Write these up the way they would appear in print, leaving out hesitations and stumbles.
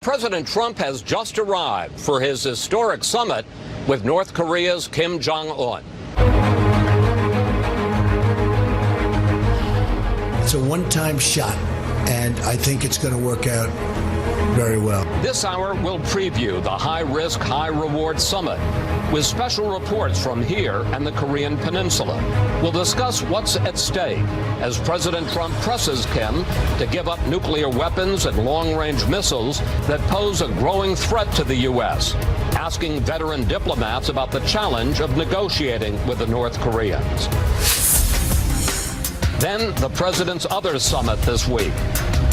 President Trump has just arrived for his historic summit with North Korea's Kim Jong-un. It's a one-time shot, and I think it's going to work out very well. This hour, we'll preview the high-risk, high-reward summit with special reports from here and the Korean Peninsula. We'll discuss what's at stake as President Trump presses Kim to give up nuclear weapons and long-range missiles that pose a growing threat to the U.S., asking veteran diplomats about the challenge of negotiating with the North Koreans. Then the president's other summit this week,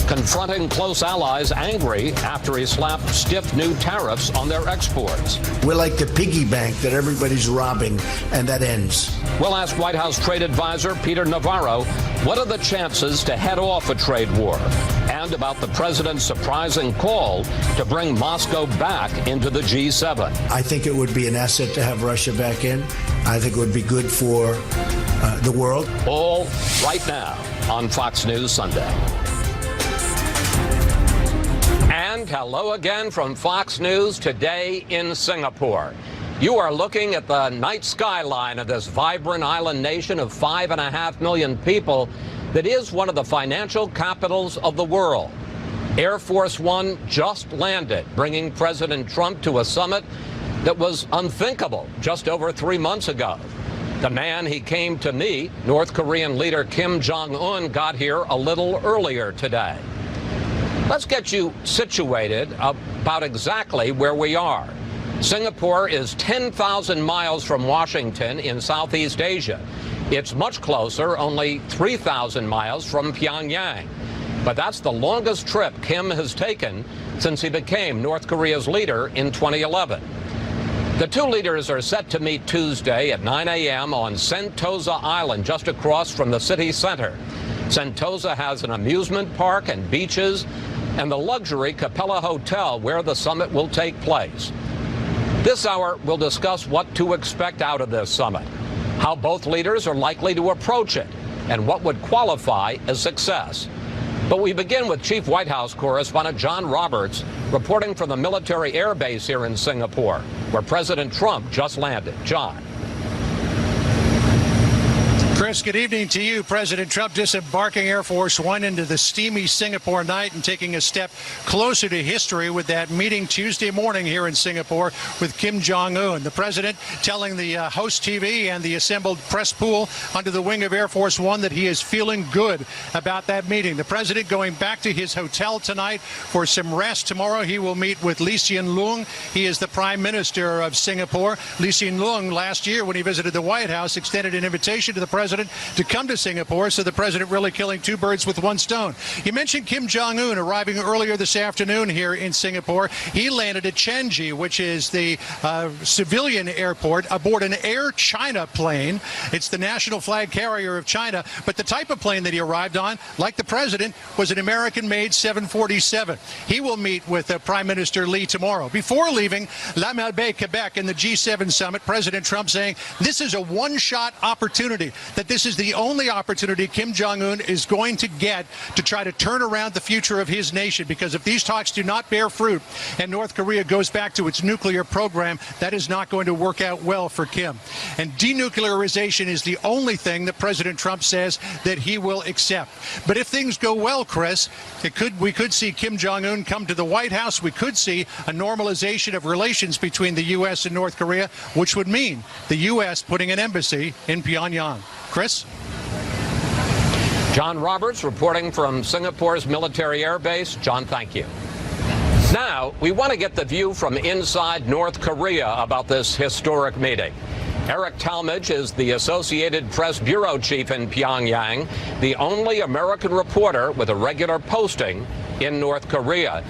confronting close allies angry after he slapped stiff new tariffs on their exports. We're like the piggy bank that everybody's robbing, and that ends. We'll ask White House trade advisor Peter Navarro what are the chances to head off a trade war, and about the president's surprising call to bring Moscow back into the G7. I think it would be an asset to have Russia back in. I think it would be good for the world. All right now on Fox News Sunday. And hello again from Fox News today in Singapore. You are looking at the night skyline of this vibrant island nation of 5.5 million people that is one of the financial capitals of the world. Air Force One just landed, bringing President Trump to a summit that was unthinkable just over 3 months ago. The man he came to meet, North Korean leader Kim Jong-un, got here a little earlier today. Let's get you situated about exactly where we are. Singapore is 10,000 miles from Washington in Southeast Asia. It's much closer, only 3,000 miles from Pyongyang. But that's the longest trip Kim has taken since he became North Korea's leader in 2011. The two leaders are set to meet Tuesday at 9 a.m. on Sentosa Island, just across from the city center. Sentosa has an amusement park and beaches, and the luxury Capella Hotel where the summit will take place. This hour, we'll discuss what to expect out of this summit, how both leaders are likely to approach it, and what would qualify as success. But we begin with Chief White House correspondent John Roberts reporting from the military air base here in Singapore, where President Trump just landed. John. Chris, good evening to you. President Trump disembarking Air Force One into the steamy Singapore night and taking a step closer to history with that meeting Tuesday morning here in Singapore with Kim Jong-un. The president telling the host TV and the assembled press pool under the wing of Air Force One that he is feeling good about that meeting. The president going back to his hotel tonight for some rest. Tomorrow he will meet with Lee Hsien Loong. He is the Prime Minister of Singapore. Lee Hsien Loong last year when he visited the White House extended an invitation to the president to come to Singapore, so the president really killing two birds with one stone. You mentioned Kim Jong-un arriving earlier this afternoon here in Singapore. He landed at Changi, which is the civilian airport, aboard an Air China plane. It's the national flag carrier of China, but the type of plane that he arrived on, like the president, was an American-made 747. He will meet with Prime Minister Lee tomorrow. Before leaving La Malbaie, Quebec, in the G7 summit, President Trump saying this is a one-shot opportunity, that this is the only opportunity Kim Jong-un is going to get to try to turn around the future of his nation, because if these talks do not bear fruit and North Korea goes back to its nuclear program, that is not going to work out well for Kim. And denuclearization is the only thing that President Trump says that he will accept. But if things go well, Chris, we could see Kim Jong-un come to the White House. We could see a normalization of relations between the U.S. and North Korea, which would mean the U.S. putting an embassy in Pyongyang. Chris? John Roberts reporting from Singapore's military air base. John, thank you. Now, we want to get the view from inside North Korea about this historic meeting. Eric Talmadge is the Associated Press bureau chief in Pyongyang, the only American reporter with a regular posting in North Korea.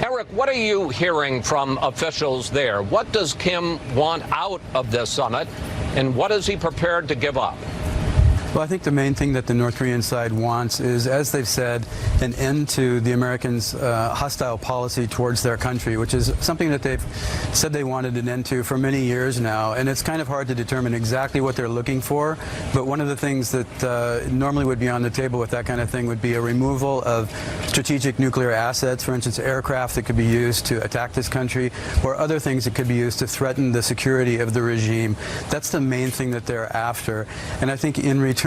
Eric, what are you hearing from officials there? What does Kim want out of this summit, and what is he prepared to give up? Well, I think the main thing that the North Korean side wants is, as they've said, an end to the Americans' hostile policy towards their country, which is something that they've said they wanted an end to for many years now. And it's kind of hard to determine exactly what they're looking for. But one of the things that normally would be on the table with that kind of thing would be a removal of strategic nuclear assets, for instance, aircraft that could be used to attack this country, or other things that could be used to threaten the security of the regime. That's the main thing that they're after. And I think in return,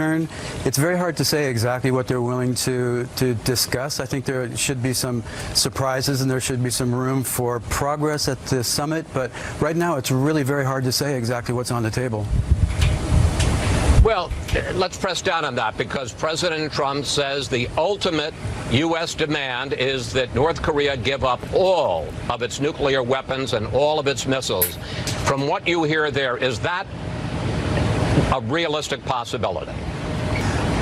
it's very hard to say exactly what they're willing to discuss. I think there should be some surprises and there should be some room for progress at the summit, but right now it's really very hard to say exactly what's on the table. Well, let's press down on that, because President Trump says the ultimate U.S. demand is that North Korea give up all of its nuclear weapons and all of its missiles. From what you hear there, is that a realistic possibility?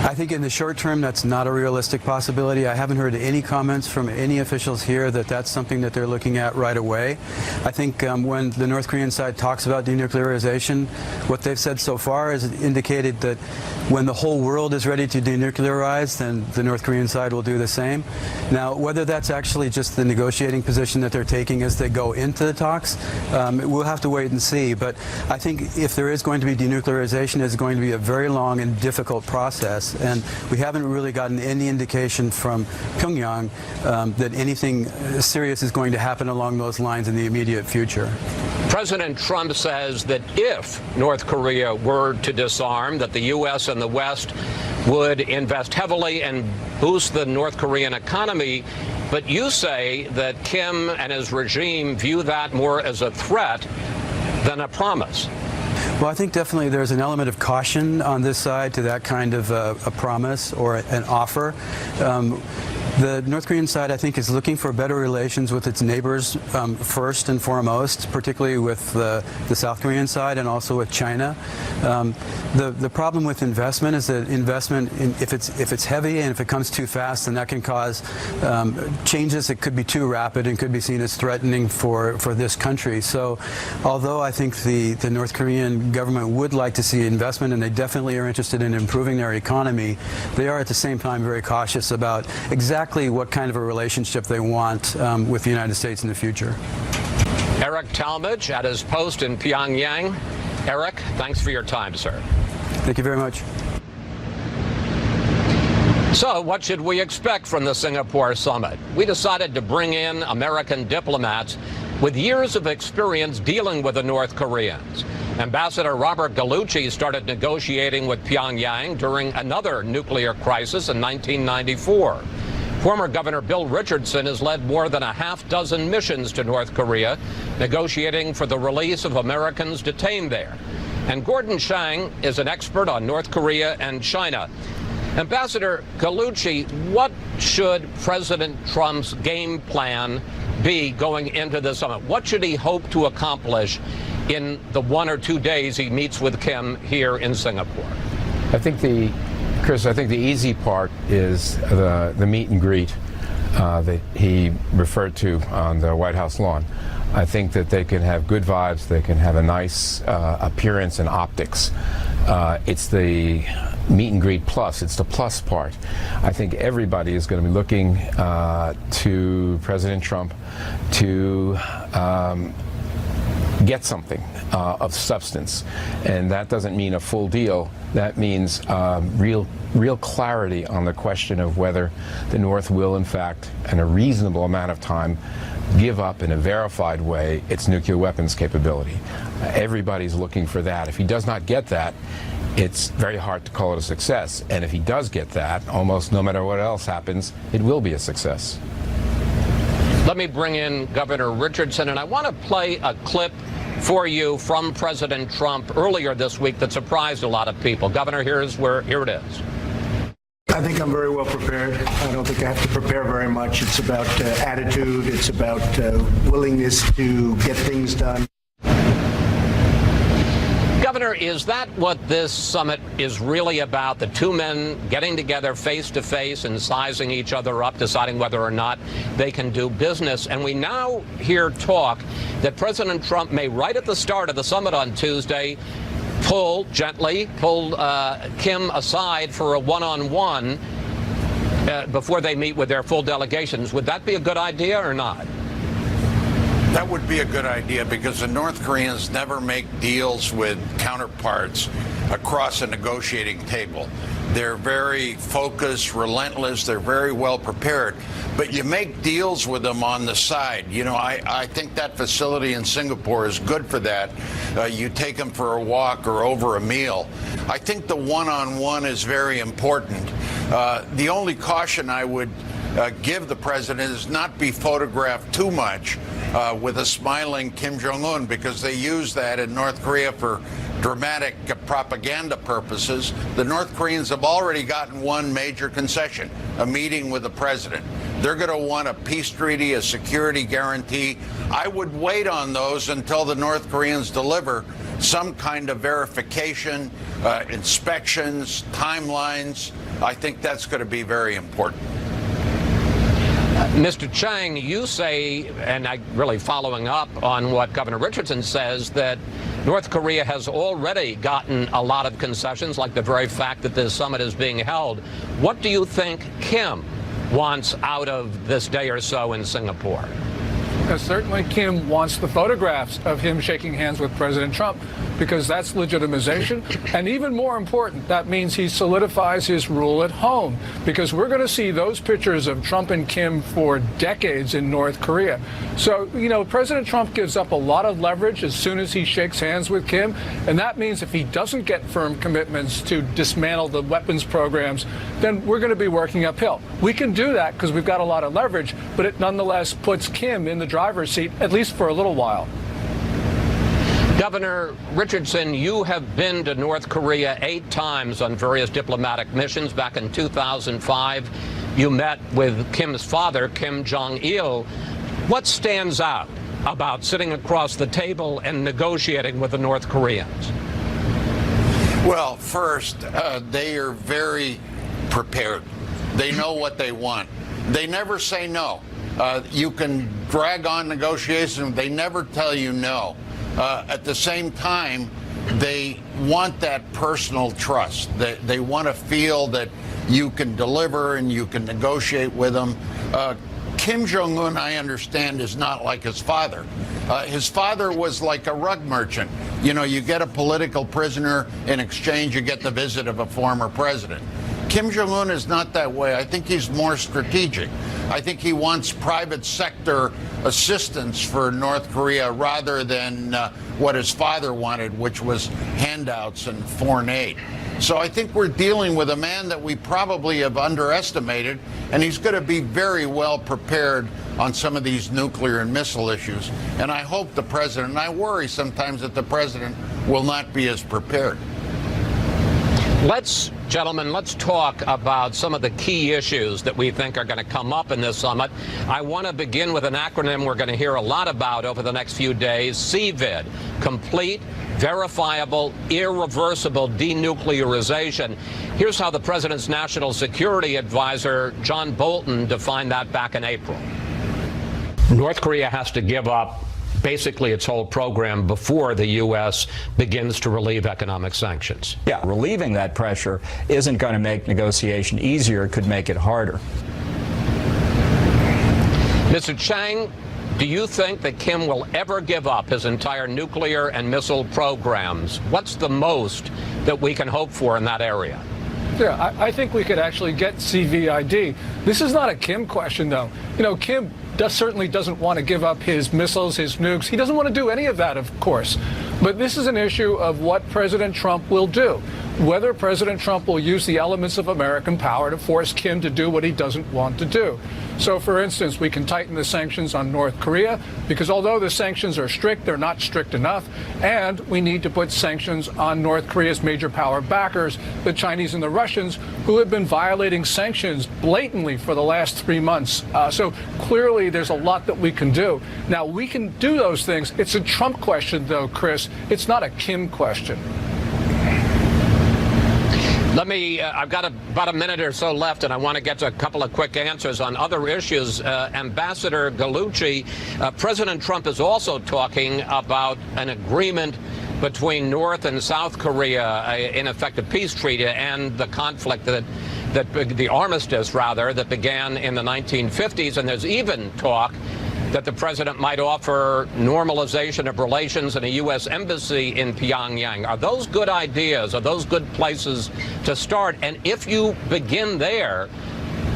I think in the short term, that's not a realistic possibility. I haven't heard any comments from any officials here that that's something that they're looking at right away. I think when the North Korean side talks about denuclearization, what they've said so far is indicated that when the whole world is ready to denuclearize, then the North Korean side will do the same. Now, whether that's actually just the negotiating position that they're taking as they go into the talks, we'll have to wait and see. But I think if there is going to be denuclearization, it's going to be a very long and difficult process. And we haven't really gotten any indication from Pyongyang that anything serious is going to happen along those lines in the immediate future. President Trump says that if North Korea were to disarm, that the U.S. and the West would invest heavily and boost the North Korean economy. But you say that Kim and his regime view that more as a threat than a promise. Well, I think definitely there's an element of caution on this side to that kind of a promise or an offer. The North Korean side, I think, is looking for better relations with its neighbors first and foremost, particularly with the South Korean side and also with China. The problem with investment is that investment, if it's heavy and if it comes too fast, then that can cause changes that could be too rapid and could be seen as threatening for this country. So although I think the North Korean government would like to see investment, and they definitely are interested in improving their economy, they are at the same time very cautious about exactly what kind of a relationship they want with the United States in the future. Eric Talmadge at his post in Pyongyang. Eric, thanks for your time, sir. Thank you very much. So what should we expect from the Singapore summit? We decided to bring in American diplomats with years of experience dealing with the North Koreans. Ambassador Robert Gallucci started negotiating with Pyongyang during another nuclear crisis in 1994. Former Governor Bill Richardson has led more than a half-dozen missions to North Korea, negotiating for the release of Americans detained there. And Gordon Chang is an expert on North Korea and China. Ambassador Gallucci, what should President Trump's game plan be going into the summit? What should he hope to accomplish in the 1 or 2 days he meets with Kim here in Singapore? Chris, I think the easy part is the meet and greet that he referred to on the White House lawn. I think that they can have good vibes, they can have a nice appearance and optics. It's the meet and greet plus, it's the plus part. I think everybody is going to be looking to President Trump to get something of substance, and that doesn't mean a full deal. That means real clarity on the question of whether the North will, in fact, in a reasonable amount of time, give up in a verified way its nuclear weapons capability. Everybody's looking for that. If he does not get that, it's very hard to call it a success. And if he does get that, almost no matter what else happens, it will be a success. Let me bring in Governor Richardson, and I want to play a clip for you from President Trump earlier this week that surprised a lot of people. Governor, here it is. I think I'm very well prepared. I don't think I have to prepare very much. It's about attitude. It's about willingness to get things done. Governor, is that what this summit is really about? The two men getting together face to face and sizing each other up, deciding whether or not they can do business. And we now hear talk that President Trump may, right at the start of the summit on Tuesday, gently pull Kim aside for a one-on-one before they meet with their full delegations. Would that be a good idea or not? That would be a good idea because the North Koreans never make deals with counterparts across a negotiating table. They're very focused, relentless, they're very well prepared. But you make deals with them on the side. You know, I think that facility in Singapore is good for that. You take them for a walk or over a meal. I think the one-on-one is very important. The only caution I would give the president is not be photographed too much with a smiling Kim Jong-un, because they use that in North Korea for dramatic propaganda purposes. The North Koreans have already gotten one major concession, a meeting with the president. They're going to want a peace treaty, a security guarantee. I would wait on those until the North Koreans deliver some kind of verification, inspections, timelines. I think that's going to be very important. Mr. Chang, you say, and I really following up on what Governor Richardson says, that North Korea has already gotten a lot of concessions, like the very fact that this summit is being held. What do you think Kim wants out of this day or so in Singapore? Certainly Kim wants the photographs of him shaking hands with President Trump, because that's legitimization. And even more important, that means he solidifies his rule at home, because we're going to see those pictures of Trump and Kim for decades in North Korea. So, you know, President Trump gives up a lot of leverage as soon as he shakes hands with Kim. And that means if he doesn't get firm commitments to dismantle the weapons programs, then we're going to be working uphill. We can do that because we've got a lot of leverage, but it nonetheless puts Kim in the driver's seat, at least for a little while. Governor Richardson, you have been to North Korea 8 times on various diplomatic missions. Back in 2005, you met with Kim's father, Kim Jong-il. What stands out about sitting across the table and negotiating with the North Koreans? Well, first, they are very prepared. They know what they want. They never say no. You can drag on negotiations. They never tell you no. At the same time, they want that personal trust. They want to feel that you can deliver and you can negotiate with them. Kim Jong-un, I understand, is not like his father. His father was like a rug merchant. You know, you get a political prisoner, in exchange you get the visit of a former president. Kim Jong-un is not that way. I think he's more strategic. I think he wants private sector assistance for North Korea rather than what his father wanted, which was handouts and foreign aid. So I think we're dealing with a man that we probably have underestimated, and he's going to be very well prepared on some of these nuclear and missile issues. And I hope the president, and I worry sometimes that the president will not be as prepared. Gentlemen, let's talk about some of the key issues that we think are going to come up in this summit. I want to begin with an acronym we're going to hear a lot about over the next few days, CVID, Complete, Verifiable, Irreversible Denuclearization. Here's how the president's national security advisor, John Bolton, defined that back in April. North Korea has to give up basically its whole program before the U.S. begins to relieve economic sanctions. Yeah, relieving that pressure isn't going to make negotiation easier. It could make it harder. Mr. Chang, do you think that Kim will ever give up his entire nuclear and missile programs? What's the most that we can hope for in that area? Yeah, I think we could actually get CVID. This is not a Kim question, though. You know, Kim certainly doesn't want to give up his missiles, his nukes. He doesn't want to do any of that, of course. But this is an issue of what President Trump will do. Whether President Trump will use the elements of American power to force Kim to do what he doesn't want to do. So, for instance, we can tighten the sanctions on North Korea, because although the sanctions are strict, they're not strict enough. And we need to put sanctions on North Korea's major power backers, the Chinese and the Russians, who have been violating sanctions blatantly for the last 3 months. So clearly there's a lot that we can do. Now, we can do those things. It's a Trump question, though, Chris. It's not a Kim question. I've got about a minute or so left, and I want to get to a couple of quick answers on other issues. Ambassador Gallucci, President Trump is also talking about an agreement between North and South Korea, in effect a peace treaty, and the conflict that the armistice, rather, that began in the 1950s. And there's even talk that the president might offer normalization of relations in a U.S. embassy in Pyongyang. Are those good ideas? Are those good places to start? And if you begin there,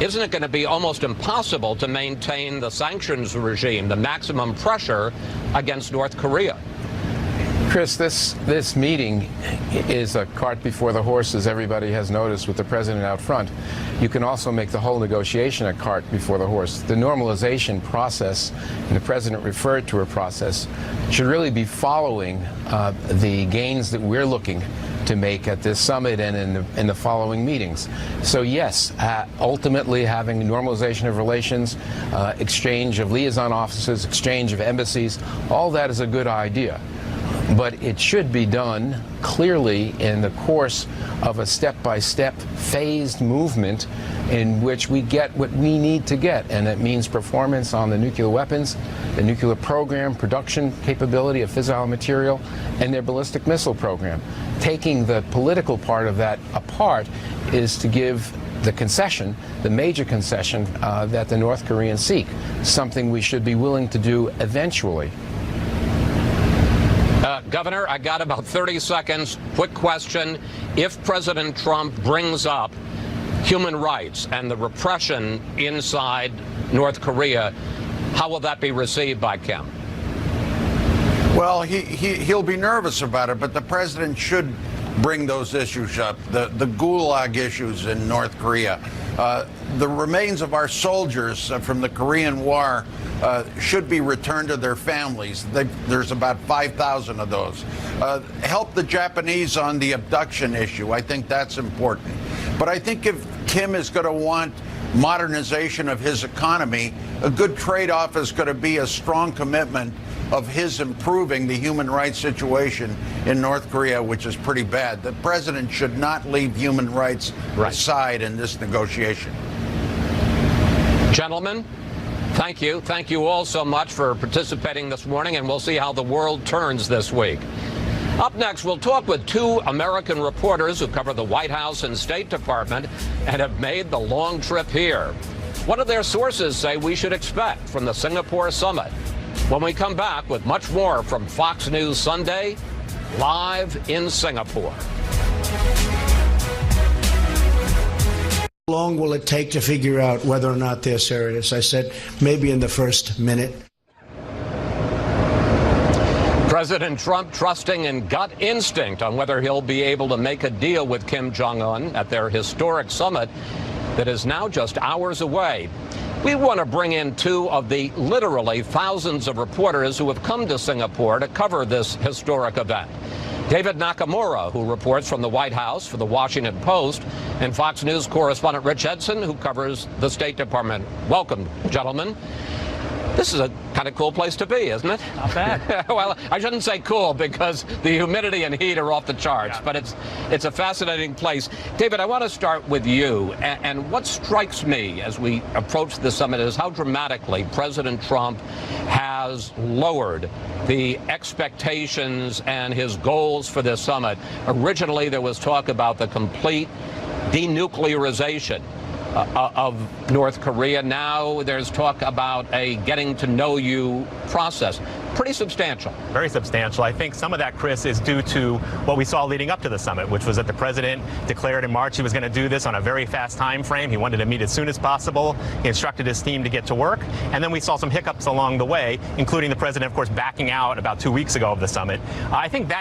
isn't it going to be almost impossible to maintain the sanctions regime, the maximum pressure against North Korea? Chris, this meeting is a cart before the horse, as everybody has noticed, with the president out front. You can also make the whole negotiation a cart before the horse. The normalization process, and the president referred to a process, should really be following the gains that we're looking to make at this summit and in the following meetings. So yes, ultimately having normalization of relations, exchange of liaison offices, exchange of embassies, all that is a good idea. But it should be done clearly in the course of a step-by-step phased movement in which we get what we need to get. And it means performance on the nuclear weapons, the nuclear program, production capability of fissile material, and their ballistic missile program. Taking the political part of that apart is to give the concession, the major concession that the North Koreans seek, something we should be willing to do eventually. Governor, I got about 30 seconds. Quick question. If President Trump brings up human rights and the repression inside North Korea, how will that be received by Kim? Well, he'll be nervous about it, but the president should bring those issues up, the Gulag issues in North Korea. The remains of our soldiers from the Korean War should be returned to their families. There's about 5,000 of those. Help the Japanese on the abduction issue. I think that's important. But I think if Kim is going to want modernization of his economy, a good trade-off is going to be a strong commitment of his improving the human rights situation in North Korea, which is pretty bad. The president should not leave human rights aside in this negotiation. Gentlemen, thank you. Thank you all so much for participating this morning, and we'll see how the world turns this week. Up next, we'll talk with two American reporters who cover the White House and State Department and have made the long trip here. What do their sources say we should expect from the Singapore summit? When we come back with much more from Fox News Sunday, live in Singapore. How long will it take to figure out whether or not they're serious? I said maybe in the first minute. President Trump trusting in gut instinct on whether he'll be able to make a deal with Kim Jong-un at their historic summit that is now just hours away. We want to bring in two of the literally thousands of reporters who have come to Singapore to cover this historic event. David Nakamura, who reports from the White House for the Washington Post, and Fox News correspondent Rich Edson, who covers the State Department. Welcome, gentlemen. This is a kind of cool place to be, isn't it? Not bad. Well, I shouldn't say cool because the humidity and heat are off the charts, but it's a fascinating place. David, I want to start with you. And what strikes me as we approach the summit is how dramatically President Trump has lowered the expectations and his goals for this summit. Originally, there was talk about the complete denuclearization of North Korea. Now there's talk about a getting to know you process. Pretty substantial. Very substantial. I think some of that, Chris, is due to what we saw leading up to the summit, which was that the president declared in March he was going to do this on a very fast time frame. He wanted to meet as soon as possible. He instructed his team to get to work. And then we saw some hiccups along the way, including the president, of course, backing out about 2 weeks ago of the summit. I think that